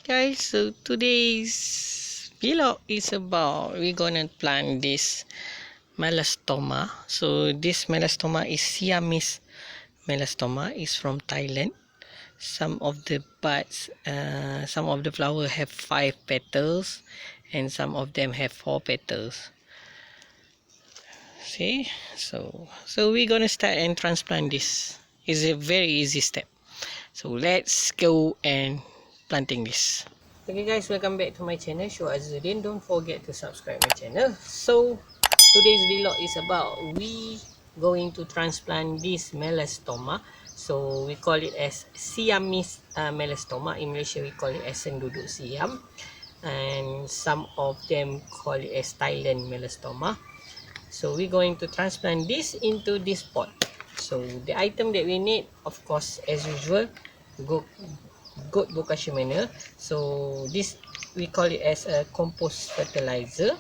Guys, so today's vlog is about we're gonna plant this Melastoma. So this Melastoma is Siamese Melastoma, is from Thailand. Some of the buds, some of the flower have 5 petals, and some of them have 4 petals. See, so we're gonna start and transplant this. It's a very easy step. So let's go and planting this. Okay guys, welcome back to my channel, Show Azudin. Don't forget to subscribe my channel. So today's vlog is about we going to transplant this Melastoma. So we call it as Siamese Melastoma. In Malaysia we call it as Senduduk Siam, and some of them call it as Thailand Melastoma. So we're going to transplant this into this pot. So the item that we need, of course, as usual, goat bokashi manure. So this we call it as a compost fertilizer,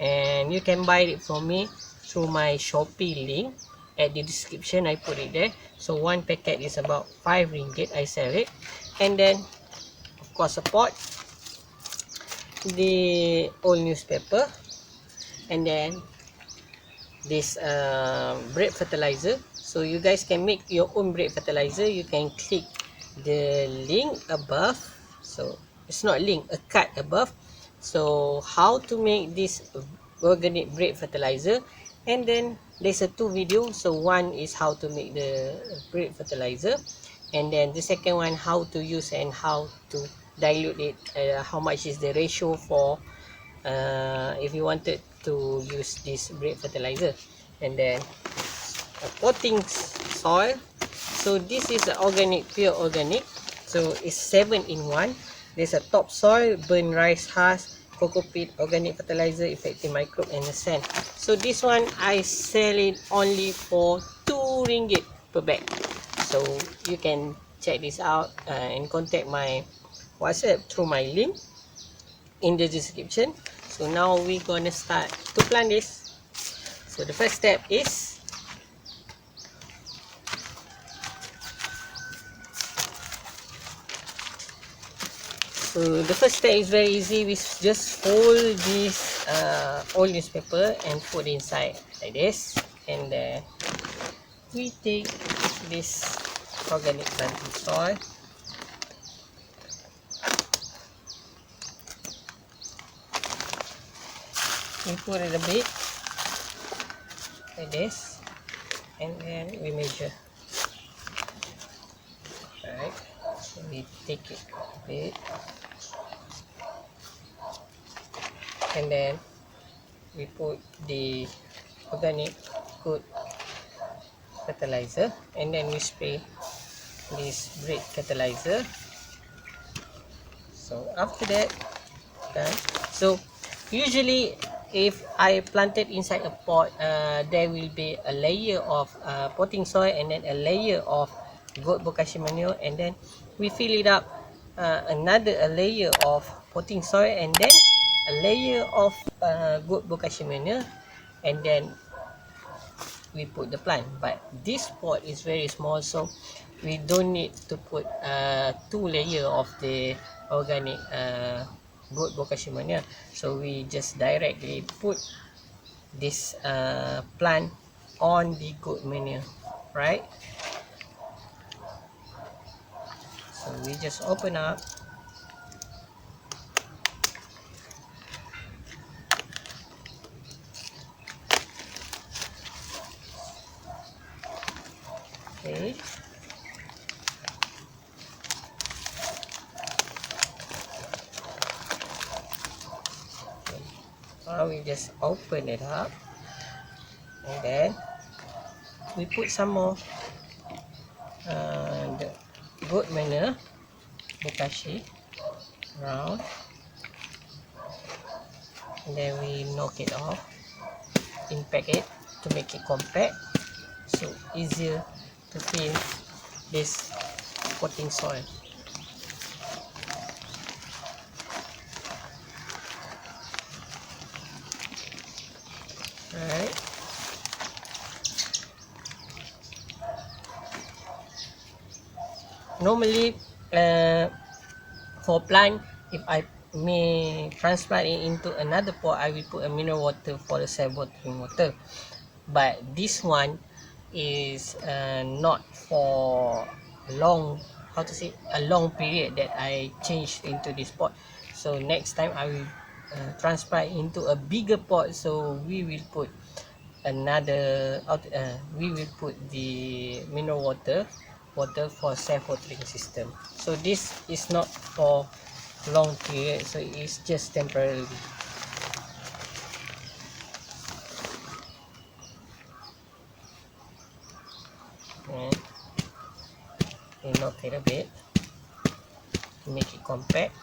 and you can buy it from me through my Shopee link at the description. I put it there. So one packet is about 5 ringgit. I sell it. And then of course a pot, the old newspaper, and then this bread fertilizer. So you guys can make your own bread fertilizer. You can click the link above. So it's not link, a card above. So how to make this organic bread fertilizer, and then there's a 2 video. So one is how to make the bread fertilizer, and then the second one how to use and how to dilute it, how much is the ratio for if you wanted to use this bread fertilizer. And then potting soil. So this is organic, pure organic. So it's 7 in 1. There's a topsoil, burnt rice husk, cocoa peat, organic fertilizer, effective microbe, and a sand. So this one I sell it only for 2 ringgit per bag. So you can check this out and contact my WhatsApp through my link in the description. So now we're gonna start to plant this. So the first step is very easy. We just fold this old newspaper and put inside like this, and then we take this organic planting soil, we put it a bit like this, and then we measure. Alright, so we take it a bit, and then we put the organic good fertilizer, and then we spray this bread fertilizer. So after that, done. So usually if I planted inside a pot, there will be a layer of potting soil, and then a layer of goat bokashi manure, and then we fill it up, another a layer of potting soil, and then a layer of goat bokashi manure, and then we put the plant. But this pot is very small, so we don't need to put 2 layer of the organic goat bokashi manure. So we just directly put this plant on the goat manure, right? So we just open up, okay. Now we just open it up, and then we put some more the goat manure bokashi around, and then we knock it off, impact it to make it compact, so easier to fill this potting soil. Alright, normally For plant, if I may transplant it into another pot, I will put a mineral water for the self watering water. But this one is not for long, how to say, a long period that I changed into this pot. So next time I will transplant into a bigger pot, so we will put another we will put the mineral water for self watering system. So this is not for long period, so it's just temporarily. And inoculate a bit to make it compact.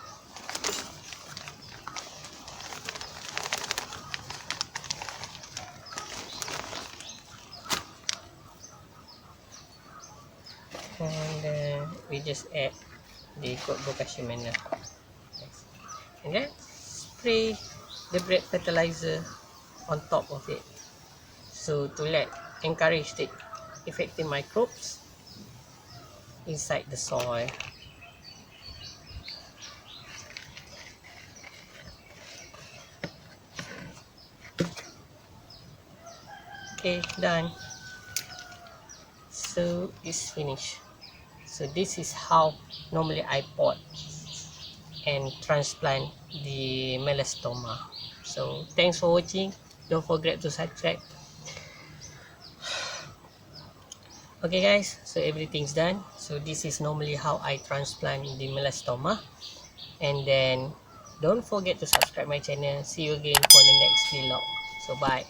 And we just add the bokashi manure. Yes. And then spray the bread fertilizer on top of it, so to encourage the effective microbes inside the soil. Okay, done. So it's finished. So this is how normally I pot and transplant the melastoma. So thanks for watching. Don't forget to subscribe. Okay guys, so everything's done. So this is normally how I transplant the melastoma. And then don't forget to subscribe my channel. See you again for the next vlog. So bye.